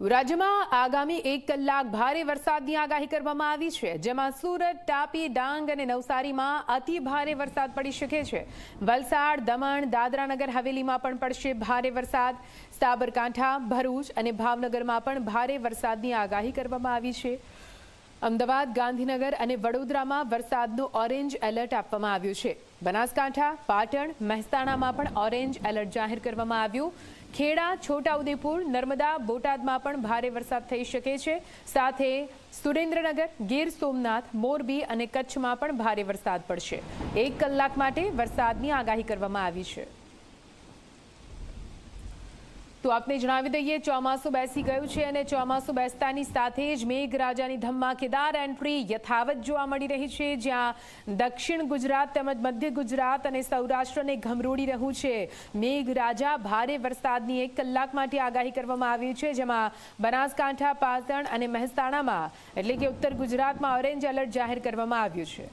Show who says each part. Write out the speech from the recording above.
Speaker 1: રાજ્યમાં આગામી 1 કલાક ભારે વરસાદની આગાહી કરવામાં આવી છે, જેમાં સુરત, તાપી, ડાંગ અને નવસારીમાં અતિ ભારે વરસાદ પડી શકે છે. વલસાડ, દમણ, દાદરાનગર હવેલીમાં પણ પડશે ભારે વરસાદ. સાબરકાંઠા, ભરૂચ અને ભાવનગરમાં પણ ભારે વરસાદની આગાહી કરવામાં આવી છે. અમદાવાદ, ગાંધીનગર અને વડોદરામાં વરસાદનું ઓરેન્જ એલર્ટ આપવામાં આવ્યું છે. બનાસકાંઠા, પાટણ, મહેસાણામાં પણ ઓરેન્જ એલર્ટ જાહેર કરવામાં આવ્યું. ખેડા, છોટાઉદેપુર, નર્મદા, બોટાદમાં પણ ભારે વરસાદ થઈ શકે છે. સાથે સુરેન્દ્રનગર, ગીર સોમનાથ, મોરબી અને કચ્છમાં પણ ભારે વરસાદ પડશે. 1 કલાક માટે વરસાદની આગાહી કરવામાં આવી છે. તો આપને જણાવી દઈએ, ચોમાસું બેસી ગયું છે અને ચોમાસું બેસતાની સાથે જ મેઘરાજાની ધમાકેદાર એન્ટ્રી યથાવત જોવા મળી રહી છે, જ્યાં દક્ષિણ ગુજરાત તેમજ મધ્ય ગુજરાત અને સૌરાષ્ટ્રને ઘમરોડી રહ્યું છે. મેઘરાજા ભારે વરસાદની 1 કલાક માટે આગાહી કરવામાં આવી છે, જેમાં બનાસકાંઠા, પાટણ અને મહેસાણામાં એટલે કે ઉત્તર ગુજરાતમાં ઓરેન્જ એલર્ટ જાહેર કરવામાં આવ્યું છે.